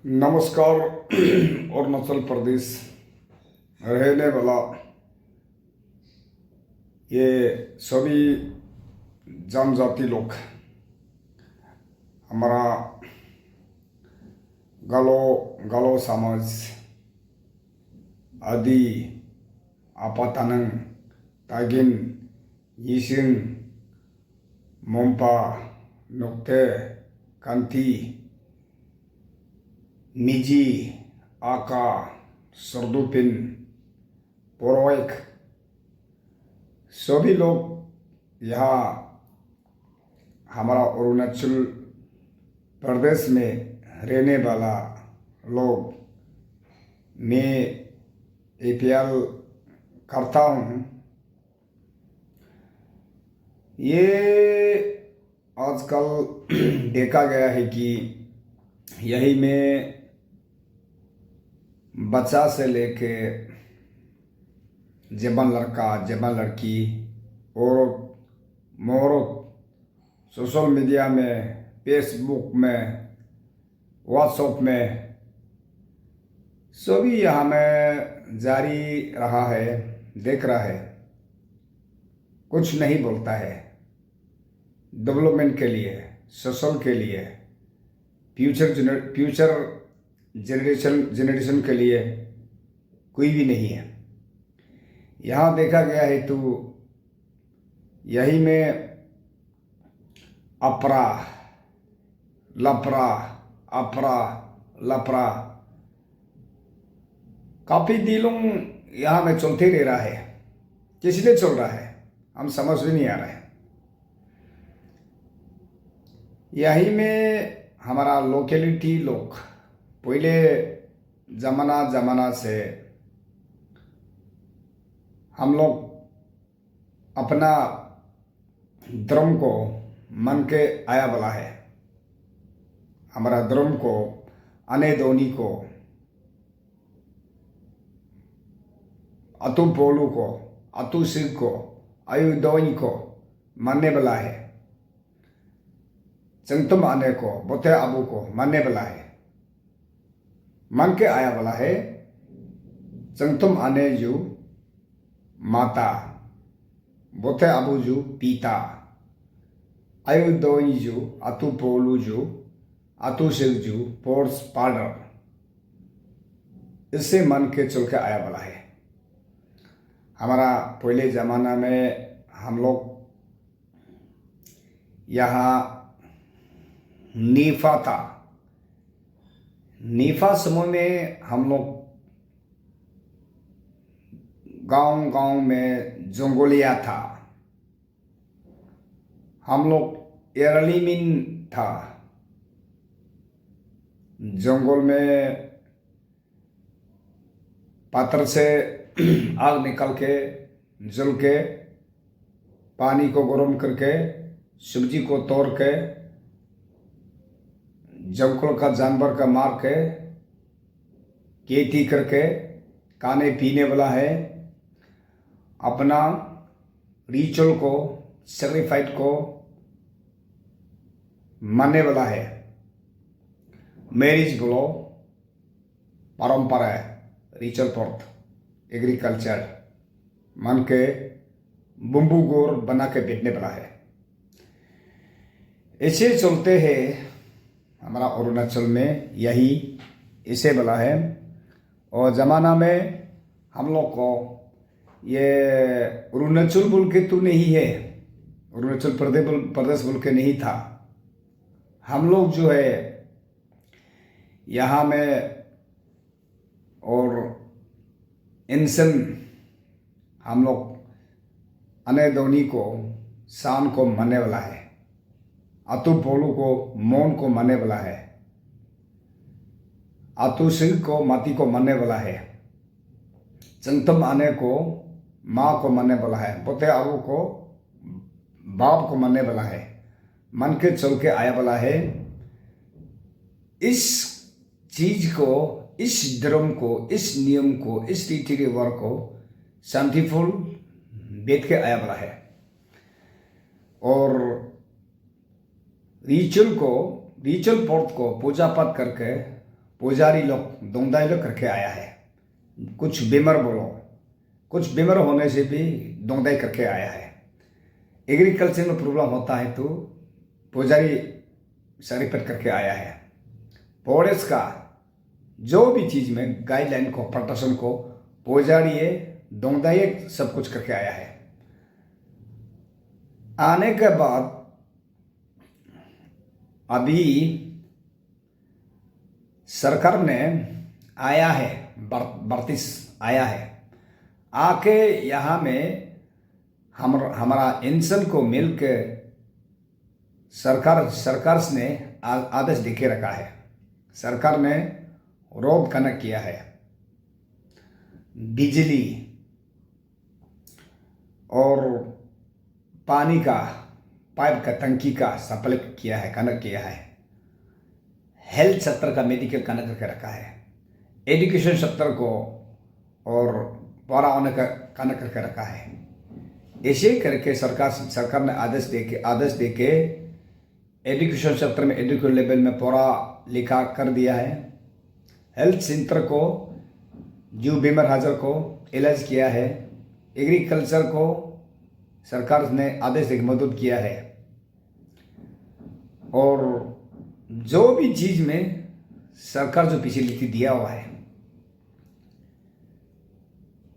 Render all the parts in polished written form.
नमस्कार। अरुणाचल प्रदेश रहने वाला ये सभी जनजाति लोग, हमारा गालो गालो समाज आदि आपातानंग तागिन यिसिंग मोम्पा नुक्ते कांति मिजी आका सरदुपिन पोरोइक सभी लोग यहाँ हमारा अरुणाचल प्रदेश में रहने वाला लोग मैं अपील करता हूँ। ये आजकल देखा गया है कि यही में बच्चा से लेके जवान लड़का जवान लड़की औरत मोहरत सोशल मीडिया में, फेसबुक में, व्हाट्सएप में सभी यहाँ में जारी रहा है, देख रहा है। कुछ नहीं बोलता है डेवलपमेंट के लिए, सोशल के लिए, फ्यूचर जनरेशन के लिए कोई भी नहीं है। यहाँ देखा गया है तो यही में अपरा लपरा अपरा लपरा काफ़ी दिनों यहाँ में चलते रह रहा है। किस लिए चल रहा है हम समझ भी नहीं आ रहा है। यही में हमारा लोकेलिटी लोग पहले ज़माना से हम लोग अपना धर्म को मन के आया वाला है। हमारा धर्म को, अने दोनी को, अतु पोलू को, अतु सिख को, अयुदोनी को मानने वाला है। चंगतुम आने को, बोते अबू को मानने वाला है। मन के आया वाला है। चंगतुम आने जो माता, बोते अबू जो पिता, अयुदोनी जो अतु पोलू जो अतु सिख जो फोर्स पार्डर, इससे मन के चल के आया वाला है। हमारा पहले ज़माना में हम लोग यहाँ नीफा था। नीफा समय में हम लोग गांव में जंगलिया था। हम लोग एरलीमिन था। जंगल में पत्थर से आग निकल के जल के पानी को गर्म करके सब्जी को तोड़ के जंगल का जानवर का मार के खेती करके खाने पीने वाला है। अपना रिचुअल को, सेक्रीफाइस को मानने वाला है। मैरिज बोलो, परंपरा, रिचुअल पर्थ, एग्रीकल्चर मन के बम्बू गोर बना के बेचने वाला है। ऐसे चलते हैं हमारा अरुणाचल में, यही इसे वाला है। और ज़माना में हम लोग को ये अरुणाचल बोल के तो नहीं है, अरुणाचल प्रदेश बोल के नहीं था। हम लोग जो है यहाँ में और इंसान हम लोग अनेदोनी को, शान को मानने वाला है। अतु पोलू को, मौन को मानने वाला है। अतु सिंह को, माती को मानने वाला है। चंगतम आने को, माँ को मानने वाला है। बोते अबू को, बाप को मानने वाला है। मन के चल के आया वाला है। इस चीज को, इस धर्म को, इस नियम को, इस रीति रिवाज को शांतिफुल बैठ के आया वाला है। और रिचुअल पर्थ को पूजा पाठ करके पुजारी लोग दोंदाई लोग करके आया है। कुछ बीमार बोलो, कुछ बीमार होने से भी दोंदाई करके आया है। एग्रीकल्चर में प्रॉब्लम होता है तो पुजारी सरिपेट करके आया है। फॉरेस्ट का जो भी चीज़ में गाइडलाइन को, प्रोटेक्शन को पुजारी दोंदाई सब कुछ करके आया है। आने के बाद अभी सरकार ने आया है, बर्तिस आया है, आके यहाँ में हमारा इंसान को मिलकर सरकार ने आदेश देके रखा है। सरकार ने रोड कनेक्ट किया है, बिजली और पानी का पाइप का टंकी का सप्लाई किया है, कनेक्ट किया है। हेल्थ सेक्टर का मेडिकल कनेक्ट करके रखा है। एजुकेशन सेक्टर को और पूरा होने का कनेक्ट करके रखा है। ऐसे करके सरकार ने आदेश देके एजुकेशन सेक्टर में, एजुकेशन लेवल में पूरा लिखा कर दिया है। हेल्थ सेंटर को जो बीमार हाजर को इलाज किया है। एग्रीकल्चर को सरकार ने आदेश देकर मदद किया है। और जो भी चीज़ में सरकार जो फैसिलिटी दिया हुआ है,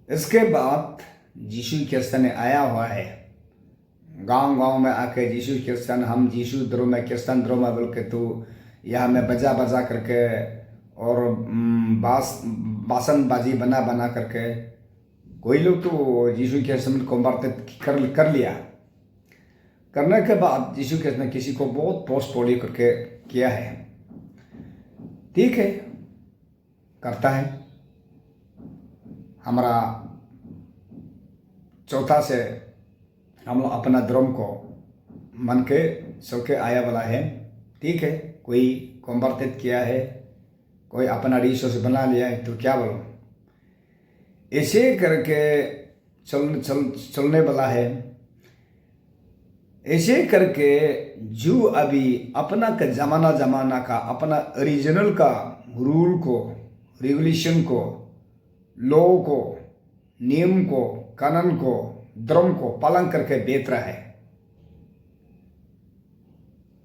इसके बाद यीशु क्रिस्चियन आया हुआ है। गांव में आके यीशु क्रिस्चियन, हम यीशु धर्म में, क्रिस्चियन धर्म में बोल के तो यहाँ में बजा करके और बासनबाजी बना करके कोई लोग तो यीशु क्रिस्चियन को कर लिया। करने के बाद यीशु क्रिस्चियन ने किसी को बहुत पोस्ट पोलियो करके किया है। ठीक है, करता है। हमारा चौथा से हम लोग अपना धर्म को मन के चल के आया वाला है। ठीक है, कोई कन्वर्टेड किया है, कोई अपना रिसोर्स बना लिया है, तो क्या बोलो, ऐसे करके चलने वाला है। ऐसे करके जो अभी अपना का जमाना का अपना ओरिजिनल का रूल को, रेगुलेशन को, लॉ को, नियम को, कानून को, धर्म को पालन करके बेच रहा है।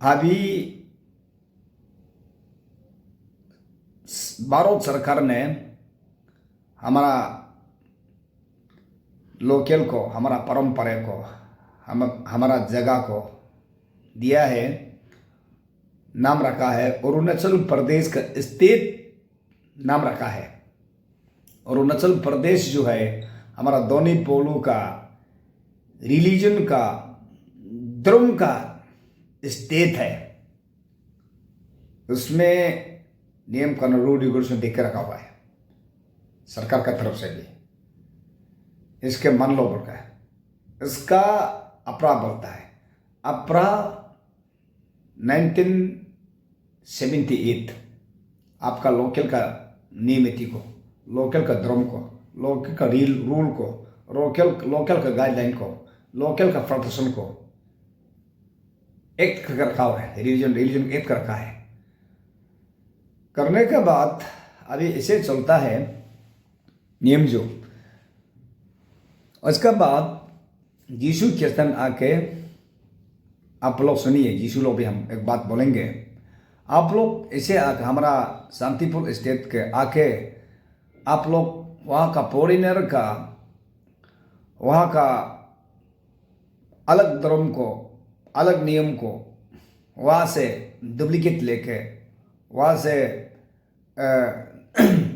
अभी भारत सरकार ने हमारा लोकल को, हमारा परंपरा को, हमारा जगह को दिया है। नाम रखा है अरुणाचल प्रदेश का स्टेट नाम रखा है। अरुणाचल प्रदेश जो है हमारा दोनों पोलू का, रिलीजन का, धर्म का स्टेट है। उसमें नियम कानून, रूल रेगुलेशन देख के रखा हुआ है सरकार का तरफ से भी। इसके मन लो बोलता है, इसका अपरा बोलता है। अपरा 1978 आपका लोकल का नियमिति को, लोकल का धर्म को, लोकल का रूल को, लोकल का गाइडलाइन को, लोकल का प्रोटेक्शन को एक्ट कर रखा हुआ है। रिलीजन एक्ट कर रखा है। करने के बाद अभी इसे चलता है नियम जो। उसके बाद यीशु क्रिस्चियन आके, आप लोग सुनिए, यीशु लोग भी हम एक बात बोलेंगे। आप लोग इसे आके हमारा शांतिपुर स्टेट के आके, आप लोग वहाँ का फॉरेनर का, वहाँ का अलग धर्म को, अलग नियम को वहाँ से डुप्लीकेट लेके, वहाँ से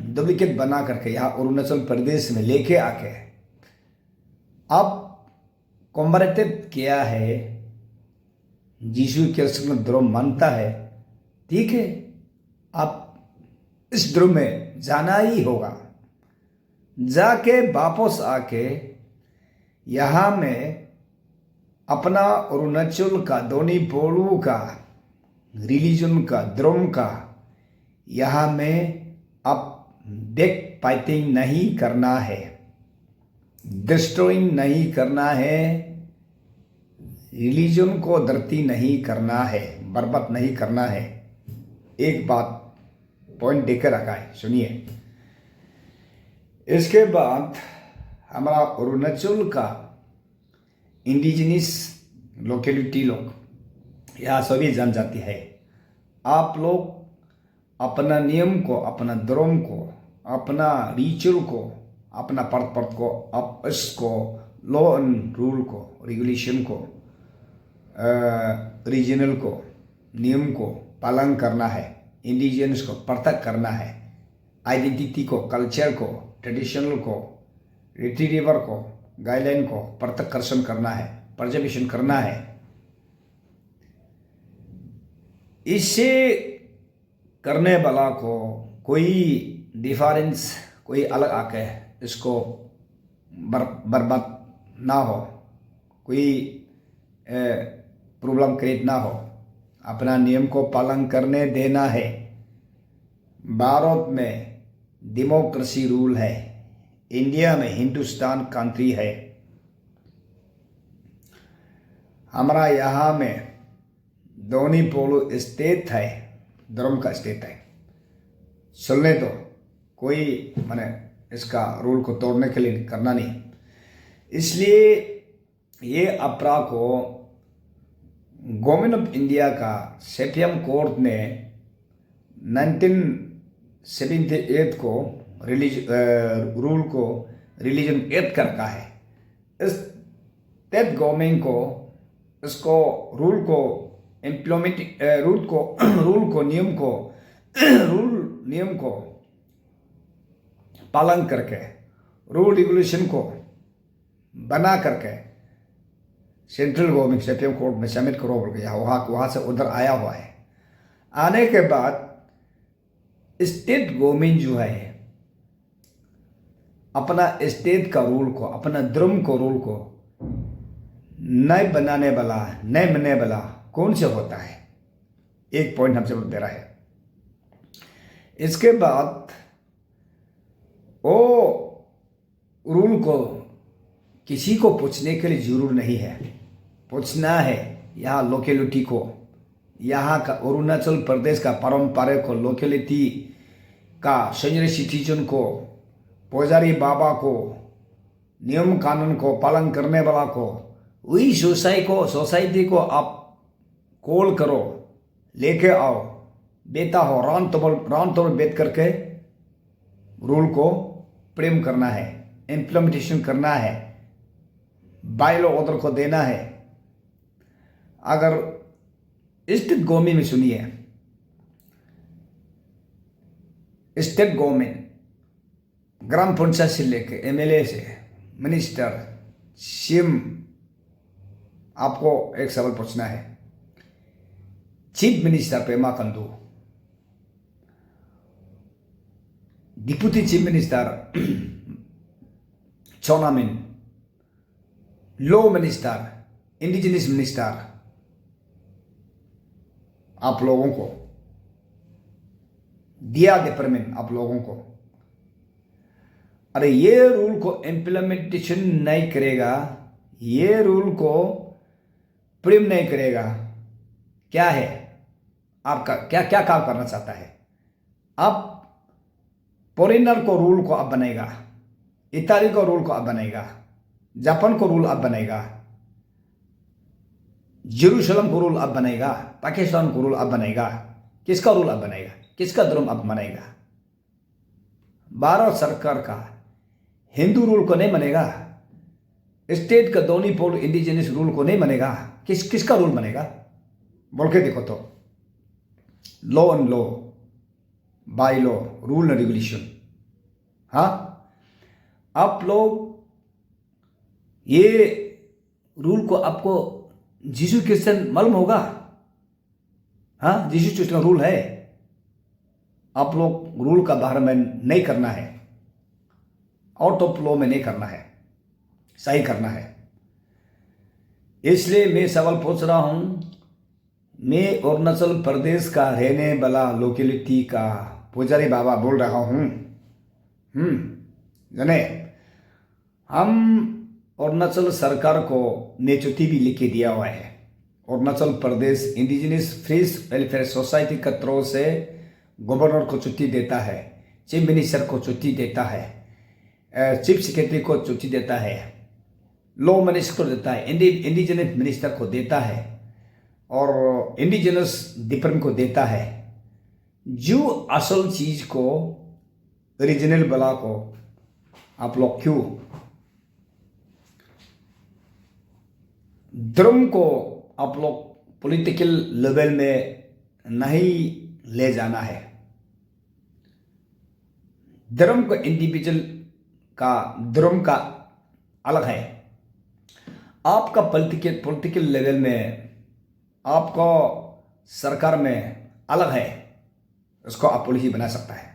डुप्लीकेट बना करके यहाँ अरुणाचल प्रदेश में लेके आके अब कॉम्बरेटेड किया है। यीशु क्रिस्चियन धर्म मानता है, ठीक है, आप इस धर्म में जाना ही होगा। जाके वापस आके यहाँ में अपना अरुणाचल का, दोनी पोलू का, रिलीजन का, धर्म का यहाँ में अब बैक फाइटिंग नहीं करना है, डिस्ट्रॉइंग नहीं करना है, रिलीजन को धरती नहीं करना है, बर्बाद नहीं करना है। एक बात पॉइंट देकर रखा है, सुनिए। इसके बाद हमारा अरुणाचल का इंडिजिनस लोकेलिटी लोग यहाँ सभी जनजाति है। आप लोग अपना नियम को, अपना धर्म को, अपना रिचुअल को, अपना पर्थ को, आप इसको लॉ एंड रूल को, रेगुलेशन को, रीजनल को, नियम को पालन करना है। इंडिजिनस को पृथक करना है। आइडेंटिटी को, कल्चर को, ट्रेडिशनल को, रिट्रीवर को, गाइडलाइन को पृथक्करण करना है, प्रिजर्वेशन करना है। इसे करने वाला को कोई डिफरेंस, कोई अलग आके इसको बर्बाद ना हो, कोई प्रॉब्लम क्रिएट ना हो, अपना नियम को पालन करने देना है। भारत में डेमोक्रेसी रूल है, इंडिया में हिंदुस्तान कंट्री है। हमारा यहाँ में दोनी पोलो स्टेट है, धर्म का स्टेट है। सुनने तो कोई माने इसका रूल को तोड़ने के लिए करना नहीं। इसलिए ये अपराध को गवर्नमेंट ऑफ इंडिया का सुप्रीम कोर्ट ने 1978 को रूल को रिलीजन एक्ट करता है। इस स्टेट गवर्नमेंट को इसको रूल को इम्प्लीमेंट नियम को पालन करके, रूल रेगुलेशन को बना करके सेंट्रल गवर्नमेंट सुप्रीम कोर्ट में सबमिट करो बोल गया। वहाँ से उधर आया हुआ है। आने के बाद स्टेट गवर्नमेंट जो है अपना स्टेट का रूल को, अपना धर्म को रूल को नहीं बनाने वाला, नहीं मनने वाला कौन से होता है? एक पॉइंट हमसे दे रहा है। इसके बाद वो रूल को किसी को पूछने के लिए जरूर नहीं है। पूछना है यहाँ लोकेलिटी को, यहाँ का अरुणाचल प्रदेश का पारंपरिक को, लोकेलिटी का सीनियर सिटीजन को, पुजारी बाबा को, नियम कानून को पालन करने वाला को, वही सोसाइटी को आप कॉल करो, लेके आओ, बेटा हो राउंड टेबल बैठ करके रूल को प्रेम करना है, इम्प्लीमेंटेशन करना है, बाइलो ऑर्डर को देना है। अगर स्टेट गवर्नमेंट में सुनिए, स्टेट गवर्नमेंट ग्राम पंचायत से लेके एमएलए से मिनिस्टर सीएम, आपको एक सवाल पूछना है। Chief minister Pema Khandu, deputy chief minister चोना मिन, लॉ मिनिस्टर, इंडिजिनस मिनिस्टर, आप लोगों को दिया डिपार्टमेंट आप लोगों को, अरे ये रूल को इम्प्लीमेंटेशन नहीं करेगा, ये रूल को प्रेम नहीं करेगा, क्या है आपका, क्या क्या काम करना चाहता है? आप फॉरेनर को रूल को आप बनाएगा, इताली को रूल को आप बनाएगा, जापान को रूल आप बनाएगा, जेरूशलम को रूल आप बनाएगा, पाकिस्तान को रूल आप बनाएगा। किसका रूल आप बनाएगा? किसका धर्म आप बनाएगा? भारत सरकार का हिंदू रूल को नहीं बनेगा, स्टेट का दोनी पोल इंडिजिनस रूल को नहीं बनेगा। किसका रूल बनेगा? बोल के देखो तो। Law and law, by law, rule and regulation. हाँ, आप लोग ये रूल को आपको जीसू क्रिश्चियन मालूम होगा? हाँ, जीसू क्रिश्चियन रूल है। आप लोग रूल का बाहर में नहीं करना है, आउट ऑफ लॉ में नहीं करना है, सही करना है। इसलिए मैं सवाल पूछ रहा हूं, मैं अरुणाचल प्रदेश का रहने वाला लोकेलिटी का पुजारी बाबा बोल रहा हूं। जाने, हम अरुणाचल सरकार को ने चिट्ठी भी लिख के दिया हुआ है। अरुणाचल प्रदेश इंडिजिनस फ्रीज वेलफेयर सोसाइटी के तरफ से गवर्नर को छुट्टी देता है, चीफ मिनिस्टर को छुट्टी देता है, चीफ सेक्रेटरी को छुट्टी देता है, लॉ मिनिस्टर को देता है, इंडिजिनस मिनिस्टर को देता है और इंडिजिनस डिपार्टमेंट को देता है। जो असल चीज को ओरिजिनल बला को आप लोग क्यों धर्म को आप लोग पॉलिटिकल लेवल में नहीं ले जाना है। धर्म को इंडिविजुअल का धर्म का अलग है। आपका पॉलिटिकल लेवल में आपको सरकार में अलग है, उसको आप पॉलिसी बना सकता है।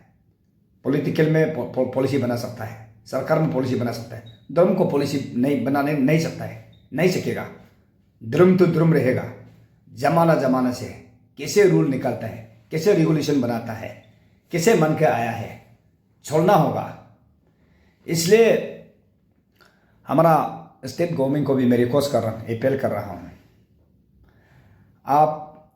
पॉलिटिकल में पॉलिसी बना सकता है, सरकार में पॉलिसी बना सकता है। धर्म को पॉलिसी नहीं बनाने नहीं सकता है, नहीं सकेगा। धर्म तो धर्म रहेगा। जमाना से कैसे रूल निकालता है, कैसे रेगुलेशन बनाता है, कैसे मन के आया है, छोड़ना होगा। इसलिए हमारा स्टेट गवर्नमेंट को भी मैं रिक्वेस्ट कर रहा हूँ, अपील कर रहा हूँ, आप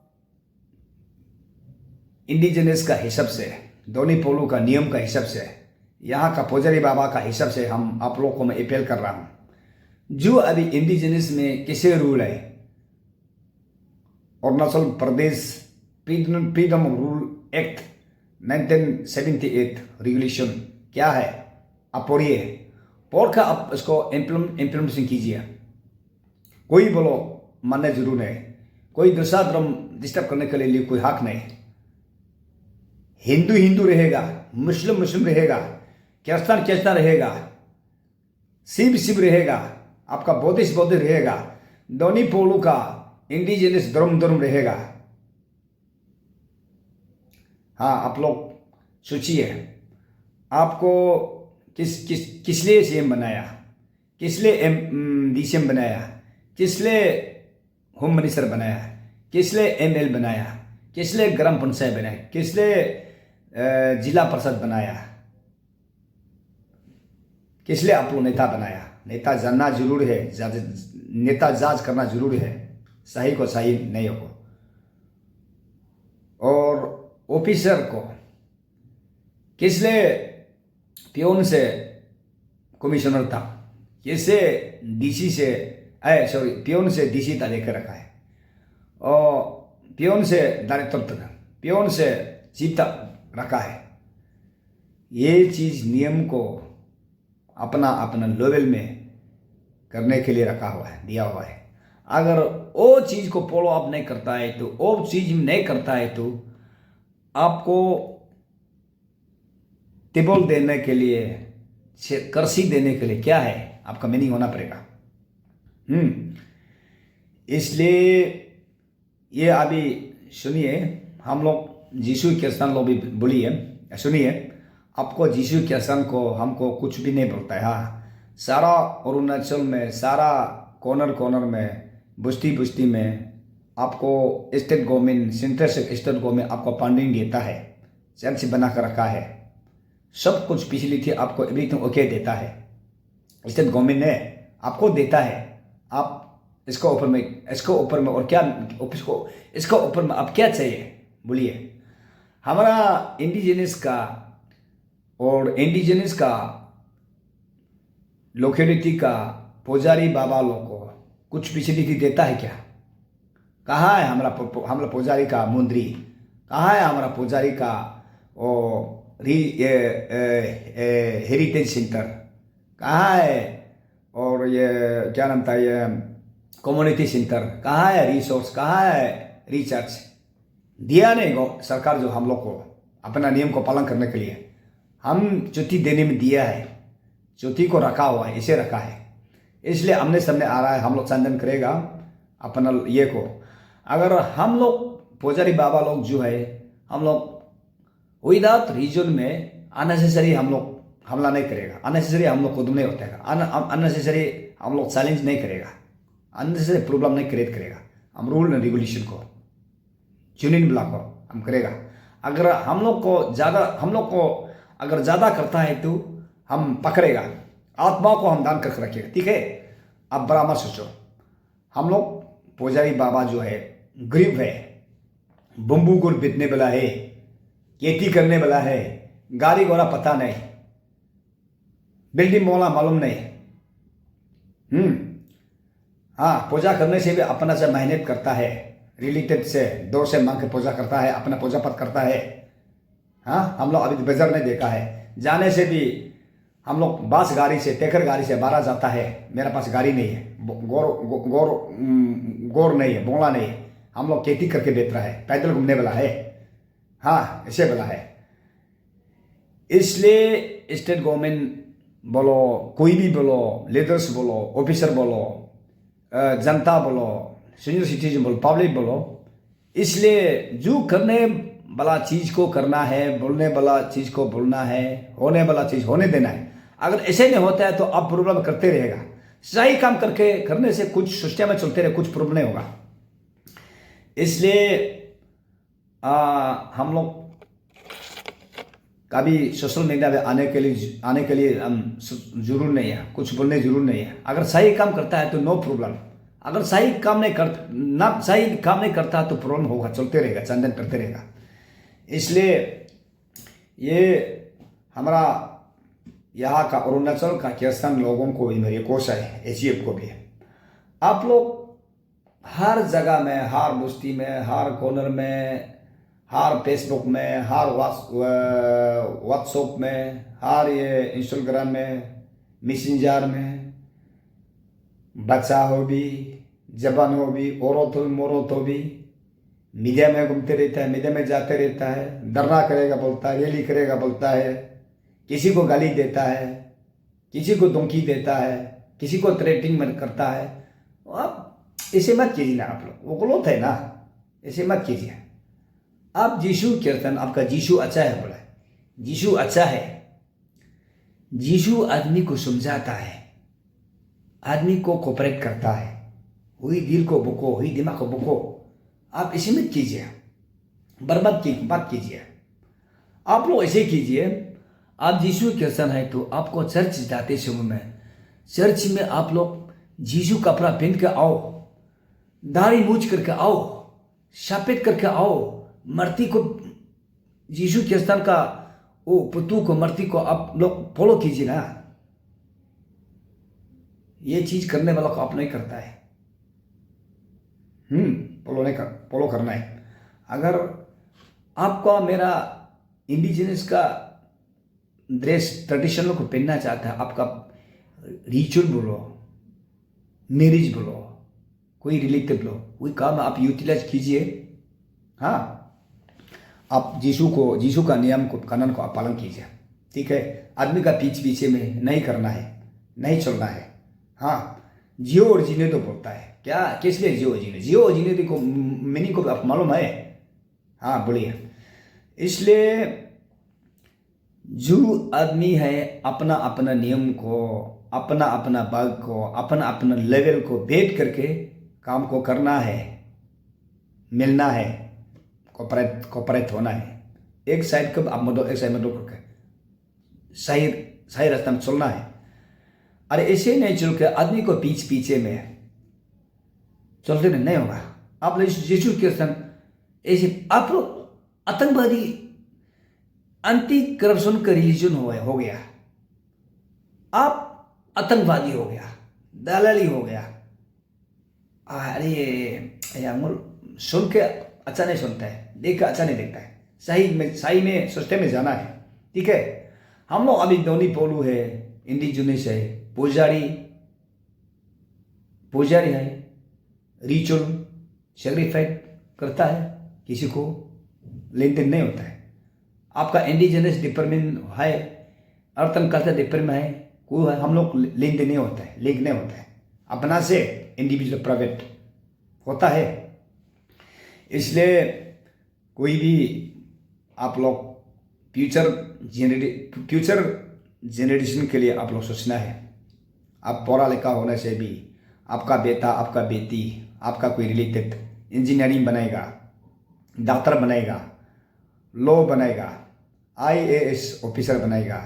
इंडिजिनस का हिसाब से, दोनी पोलू का नियम का हिसाब से, यहाँ का पुजारी बाबा का हिसाब से हम आप लोगों को मैं अपील कर रहा हूँ। जो अभी इंडिजिनस में कैसे रूल है, Arunachal Pradesh freedom of rule act 1978 regulation क्या है, आप पढ़िए, पढ़ कर आप इसको इम्प्लीमेंटेशन कीजिए। कोई बोलो मानने जरूर है, कोई दूसरा धर्म डिस्टर्ब करने के लिए कोई हक नहीं। हिंदू रहेगा, मुस्लिम रहेगा, क्रिश्चियन रहेगा, शिव रहेगा, आपका बौद्धिस्ट रहेगा, दोनी पोलू का इंडिजिनस धर्म रहेगा। हाँ, आप लोग सोचिए, आपको किस लिए सीएम बनाया, किस लिए डीसीएम बनाया, किस लिए होम मिनिस्टर बनाया, किस लिए एमएल बनाया, किस लिए ग्राम पंचायत बनाया, किस लिए जिला परिषद बनाया, किस लिए आप लोग नेता बनाया। नेता जानना जरूरी है, नेता जांच करना जरूरी है, सही को सही नहीं हो। और ऑफिसर को किस लिए पियोन से कमिश्नर था, कैसे डीसी से पियोन से डीसी तक लेकर रखा है, और पियोन से डायरेक्टर तक, पियोन से चीफ तक रखा है। ये चीज नियम को अपना लेवल में करने के लिए रखा हुआ है, दिया हुआ है। अगर वो चीज को फॉलो अप नहीं करता है तो, वो चीज नहीं करता है तो आपको टेबल देने के लिए, कर्सी देने के लिए क्या है, आपका मीनिंग होना पड़ेगा। इसलिए ये अभी सुनिए, हम लोग जीसू क्रिश्चियन लोग भी बोलिए, सुनिए, आपको जीसू क्रिश्चियन को हमको कुछ भी नहीं बोलता है। हाँ, सारा अरुणाचल में, सारा कॉर्नर में, बस्ती में आपको state government, central state government आपको फंडिंग देता है, चर्च बना कर रखा है, सब कुछ पिछली थी आपको एवरीथिंग ओके देता है। स्टेट गवर्नमेंट ने आपको देता है। आप इसको ऊपर में और क्या, इसको ऊपर में आप क्या चाहिए बोलिए। हमारा इंडिजिनस का लोकेलिटी का पुजारी बाबा लोग को कुछ फैसिलिटी देता है क्या? कहाँ है हमारा पुजारी का मंदिर? कहाँ है हमारा पुजारी का हेरिटेज सेंटर? कहाँ है? और ये क्या नाम था, ये कम्युनिटी सेंटर कहाँ है? रिसोर्स कहाँ है? रिसर्च दिया नहीं सरकार जो हम लोग को अपना नियम को पालन करने के लिए हम छुट्टी देने में दिया है, छुट्टी को रखा हुआ है, इसे रखा है। इसलिए आमने सामने आ रहा है, हम लोग संजन करेगा अपना ये को। अगर हम लोग पुजारी बाबा लोग जो है, हम लोग विदाउट रीजन में अननेसेसरी हम लोग हमला नहीं करेगा, अननेसेसरी हम लोग कदम नहीं उठाएगा, अननेसेसरी हम लोग चैलेंज नहीं करेगा, अननेसेसरी प्रॉब्लम नहीं क्रिएट करेगा। हम रूल एंड रेगुलेशन को, यूनियन ब्लॉक को हम करेगा। अगर हम लोग को अगर ज़्यादा करता है तो हम पकड़ेगा, आत्मा को हम दान करके रखिएगा, ठीक है? अब बड़ा मत सोचो। हम लोग पुजारी बाबा जो है गरीब है, बम्बू गुड़ बेचने वाला है, खेती करने वाला है, गाड़ी घोड़ा पता नहीं, बिल्डिंग मोहल्ला मालूम नहीं। हाँ, पूजा करने से भी अपना से मेहनत करता है, रिलेटेड से दो से मांग के पूजा करता है, अपना पूजा पाठ करता है। हाँ, हम लोग अभी बेजर नहीं देखा है, जाने से भी हम लोग बस गाड़ी से, टेकर गाड़ी से बाहर जाता है। मेरे पास गाड़ी नहीं है, गोर नहीं है, बोला नहीं है। हम लोग खेती करके बेच रहा है, पैदल घूमने वाला है। हाँ, ऐसे वाला है। इसलिए स्टेट गवर्नमेंट बोलो, कोई भी बोलो, लीडर्स बोलो, ऑफिसर बोलो, जनता बोलो, सीनियर सिटीजन बोलो, पब्लिक बोलो, इसलिए जो करने वाला चीज को करना है, बोलने वाला चीज को बोलना है, होने वाला चीज होने देना है। अगर ऐसे नहीं होता है तो अब प्रॉब्लम करते रहेगा। सही काम करके करने से कुछ सिस्टम में चलते रहे, कुछ प्रॉब्लम नहीं होगा। इसलिए हम लोग कभी सोशल मीडिया में आने के लिए जरूर नहीं है, कुछ बोलने जरूर नहीं है। अगर सही काम करता है तो नो प्रॉब्लम, अगर सही काम नहीं करता तो प्रॉब्लम होगा, चलते रहेगा, चंदन करते रहेगा। इसलिए ये हमारा यहाँ का अरुणाचल का किसान लोगों को भी मेरी कोशिश है, एचईएफ को भी, आप लोग हर जगह में, हर बस्ती में, हर कॉर्नर में, हर फेसबुक में, हर व्हाट्सएप में, हर ये इंस्टाग्राम में, मैसेंजर में, बच्चा हो भी, जवान हो भी, औरत हो मौरत हो भी, मीडिया में घूमते रहता है, मीडिया में जाते रहता है, धरना करेगा बोलता है, रैली करेगा बोलता है, किसी को गाली देता है, किसी को धमकी देता है, किसी को थ्रेटिंग करता है। आप ऐसे मत कीजिए ना, आप लोग, वो गलत है ना, ऐसे मत कीजिए। आप जीशु कीर्तन, आपका जीशु अच्छा है बोला, जीशु अच्छा है। जीशु आदमी को समझाता है, आदमी को कोऑपरेट करता है। हुई दिल को बुको, हुई दिमाग को बुको, आप ऐसे मत कीजिए, बर्बाद मत कीजिए। आप लोग ऐसे कीजिए, आप जीशु कीर्तन है तो आपको चर्च जाते समय में, चर्च में आप लोग जीशु कपड़ा पहन के आओ, दाढ़ी मूछ करके आओ, सफेद करके आओ, मूर्ति को, जीशु कीर्तन का वो पुतू को, मूर्ति को आप लोग फॉलो कीजिए ना। ये चीज करने वाला को आप नहीं करता है। फॉलो करना है। अगर आपका मेरा इंडिजिनस का ड्रेस ट्रेडिशनल को पहनना चाहता है, आपका रिचुअल बोलो, मैरिज बोलो, कोई रिलेटेड बोलो, वही काम आप यूटिलाइज कीजिए। हाँ, आप जीशु का नियम को, कानून को आप पालन कीजिए, ठीक है। आदमी का पीछे में नहीं करना है, नहीं चलना है। हाँ, जियो और जीने तो बोलता है, क्या किस लिए जियो और जीने को मीनिंग को आप मालूम है? हाँ बोलिए। इसलिए जो आदमी है अपना अपना नियम को, अपना अपना बाग को, अपना अपना लेवल को बैठ करके काम को करना है, मिलना है, कोऑपरेट होना है। एक साइड कब आप मदद, एक साइड मदद करके सही रास्ता में चलना है। अरे ऐसे नहीं चल के आदमी को पीछे में चलते नहीं होगा। आप यीशु कीर्तन ऐसे आप आतंकवादी, एंटी करप्शन का रिलीजन हो गया, आप आतंकवादी हो गया, दलाली हो गया। अरे यार, सुन के अच्छा नहीं सुनता है, देख के अच्छा नहीं देखता है। सही में सिस्टम में जाना है, ठीक है। हम लोग अभी दोनी पोलू है, इंडिजिनस है, पुजारी है, रिचुअल सेक्रीफाइस करता है, किसी को लेन देन नहीं होता है। आपका इंडिजिनस डिपार्टमेंट है, अर्थ एंड कल्चर डिपार्टमेंट है, कोई है, हम लोग लेन देन नहीं होता है, लिंक नहीं होता है, अपना से इंडिविजुअल प्राइवेट होता है। इसलिए कोई भी आप लोग फ्यूचर जेनरेशन के लिए आप लोग सोचना है। आप पढ़ा लिखा होने से भी आपका बेटा, आपका बेटी, आपका कोई रिलेटेड इंजीनियरिंग बनेगा, डॉक्टर बनेगा, लॉ बनेगा, आईएएस ऑफिसर बनेगा,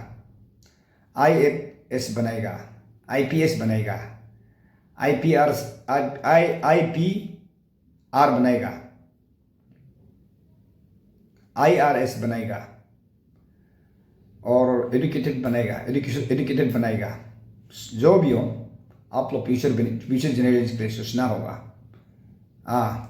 आईएएस बनेगा, आईपीएस बनेगा, आईपीआर बनेगा, IRS बनाएगा और एजुकेटेड बनाएगा, एजुकेटेड बनाएगा। जो भी हो, आप लोग फ्यूचर जनरेशन के लिए सोचना होगा। हाँ,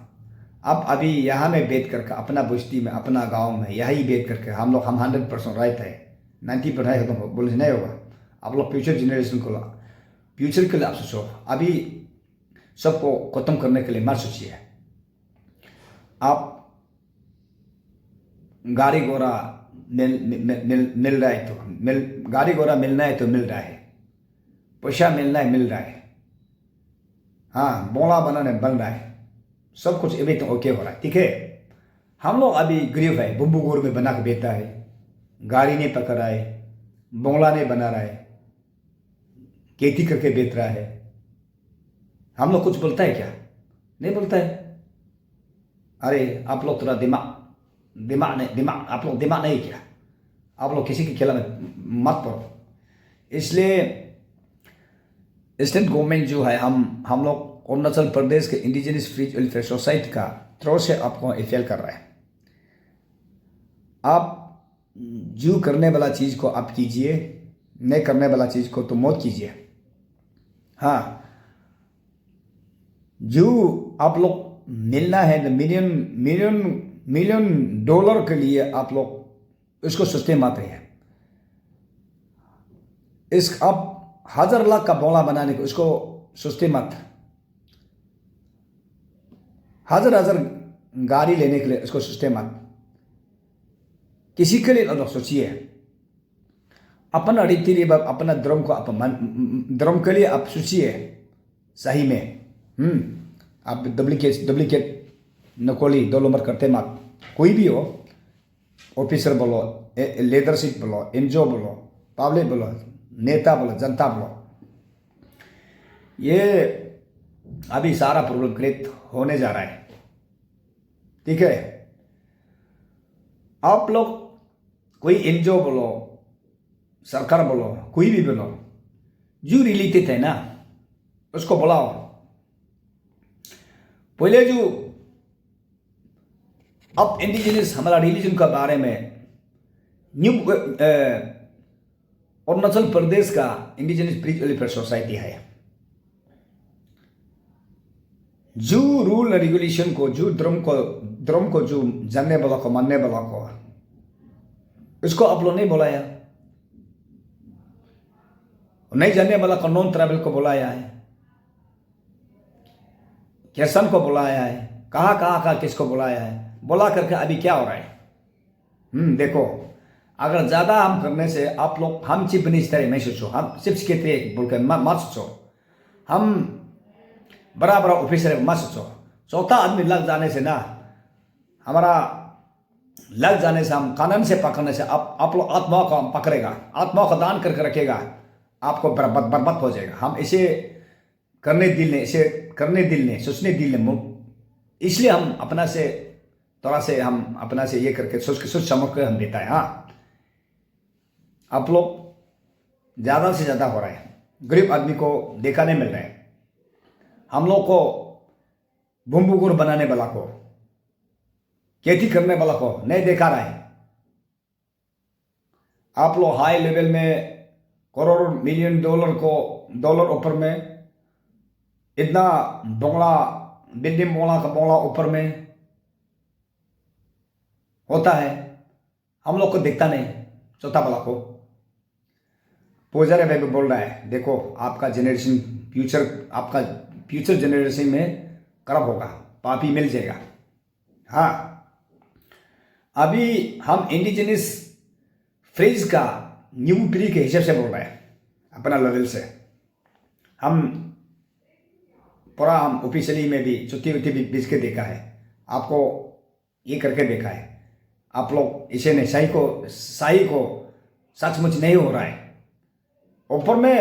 अब अभी यहाँ में बैठ करके अपना बस्ती में, अपना गांव में यही बैठ करके हम 100% राइट है, 90% है तो बोलने नहीं होगा। आप लोग फ्यूचर जनरेशन को, फ्यूचर के लिए आप सोचो। अभी सबको खत्म करने के लिए मत सोचिए। आप गाड़ी घोड़ा मिल रहा है तो गाड़ी घोड़ा मिलना है तो मिल रहा है, पैसा मिलना है मिल रहा है, हाँ बोला बनाने बन रहा है, सब कुछ अभी तो ओके हो रहा है, ठीक है। हम लोग अभी गरीब है, बुम्बू गोर में बना के बेचता है, गाड़ी नहीं पकड़ रहा है, बंगला नहीं बना रहा है, खेती करके बेच रहा है। हम लोग कुछ बोलता है क्या? नहीं बोलता है। अरे आप लोग थोड़ा दिमाग आप लोग दिमाग नहीं क्या? आप लोग किसी के खिलाफ मत पड़ो। इसलिए स्टेट गवर्नमेंट जो है, हम लोग अरुणाचल प्रदेश के इंडिजिनस फ्री वेलफेयर सोसाइटी का थ्रो से आपको अफेल कर रहा है। आप जो करने वाला चीज़ को आप कीजिए, नहीं करने वाला चीज़ को तो मत कीजिए। हाँ, जो आप लोग मिलना है मिलियन डॉलर के लिए आप लोग उसको सोचते मत रहिए। इस आप 1000 लाख का बंगला बनाने को उसको सोचते मत। 1000 गाड़ी लेने के लिए उसको सोचते मत। किसी के लिए अलग सोचिए। अपना रीति रिवाज, अपना धर्म को धर्म के लिए आप सोचिए सही में। आप डुप्लीकेट नकली दो नंबर करते मत। कोई भी हो, ऑफिसर बोलो, लीडरशिप बोलो, एनजीओ बोलो, पब्लिक बोलो, नेता बोलो, जनता बोलो, ये अभी सारा प्रॉब्लम क्रिएट होने जा रहा है, ठीक है। आप लोग कोई एनजीओ बोलो, सरकार बोलो, कोई भी बोलो, जो रिलेटेड है ना उसको बुलाओ। पहले जो अब इंडिजिनस हमारा रिलीजन के बारे में न्यू अरुणाचल प्रदेश का इंडिजिनस फ्री वेलफेयर सोसाइटी है, जो रूल रेगुलेशन को, जो धर्म को जो जानने वाला को, मानने वाला को, उसको आप लोग नहीं बुलाया। नहीं जानने वाला को, नॉन ट्राइबल को बुलाया है, किसान को बुलाया है, कहाँ का किसको बुलाया है, बुला करके अभी क्या हो रहा है। देखो, अगर ज्यादा हम करने से आप लोग, हम चीफ मिनिस्टर नहीं सोचो, हम चिप्स कहते बोल के मत सोचो, हम बड़ा बड़ा ऑफिसर मत सोचो। चौथा आदमी लग जाने से ना, हमारा लग जाने से, हम कानून से पकड़ने से आप लोग आत्मा को पकड़ेगा, आत्मा को दान करके रखेगा, आपको बर्बाद हो जाएगा। हम इसे करने दिल ने सोचने दिल ने, इसलिए हम अपना से थोड़ा से, हम अपना से ये करके सोच समझ कर हम देता है। हाँ, आप लोग ज़्यादा से ज़्यादा हो रहा है, गरीब आदमी को देखा नहीं मिल रहा है। हम लोग को भूमभूगुर बनाने वाला को, खेती करने वाला को नहीं देखा रहा है। आप लोग हाई लेवल में करोड़ मिलियन डॉलर ऊपर में, इतना बंगला, बिल्डिंग बंगला का बंगला ऊपर में होता है, हम लोग को दिखता नहीं। चौथा वाला को पुजारी भाई भी बोल रहा है, देखो आपका जनरेशन आपका फ्यूचर जनरेशन में खराब होगा, पापी मिल जाएगा। हाँ, अभी हम इंडिजिनस फ्रेज का न्यू पीढ़ी के हिसाब से बोल रहे हैं, अपना लेवल से। हम पूरा, हम ऑफिशियली में भी छुट्टी भी बीच के देखा है, आपको ये करके देखा है। आप लोग इसे नहीं, सही को सचमुच नहीं हो रहा है। ऊपर में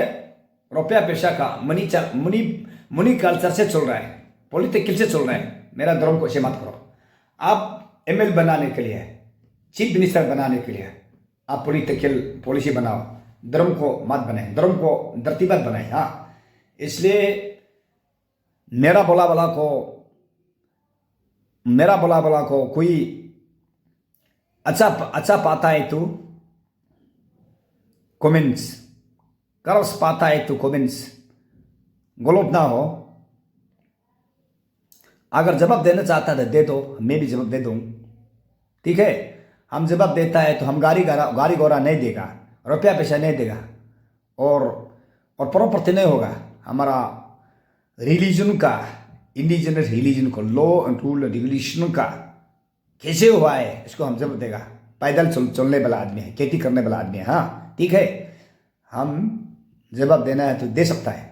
रुपया पैसा का मनी कल्चर से चल रहा है, पॉलिटिकल से चल रहा है। मेरा धर्म को इसे मत करो। आप एमएल बनाने के लिए, चीफ मिनिस्टर बनाने के लिए आप पॉलिटिकल पॉलिसी बनाओ, धर्म को मत बनाए, धर्म को धरती मत बनाए। हाँ, इसलिए मेरा बोला वाला को कोई अच्छा पाता है तो कमेंट्स, कर्स पाता है तो कमेंट्स, गलत ना हो। अगर जवाब देना चाहता है दे दो, मैं भी जवाब दे दूँ, ठीक है। हम जवाब देता है तो हम गाड़ी घोड़ा नहीं देगा, रुपया पैसा नहीं देगा, और प्रॉपर्टी नहीं होगा। हमारा रिलीजन का, इंडिजिनस रिलीजन को, लॉ एंड रूल रेगुलेशन का कैसे हुआ है इसको हम जवाब देगा। पैदल चलने वाला आदमी है, खेती करने वाला आदमी है, हाँ ठीक है। हम जवाब देना है तो दे सकता है।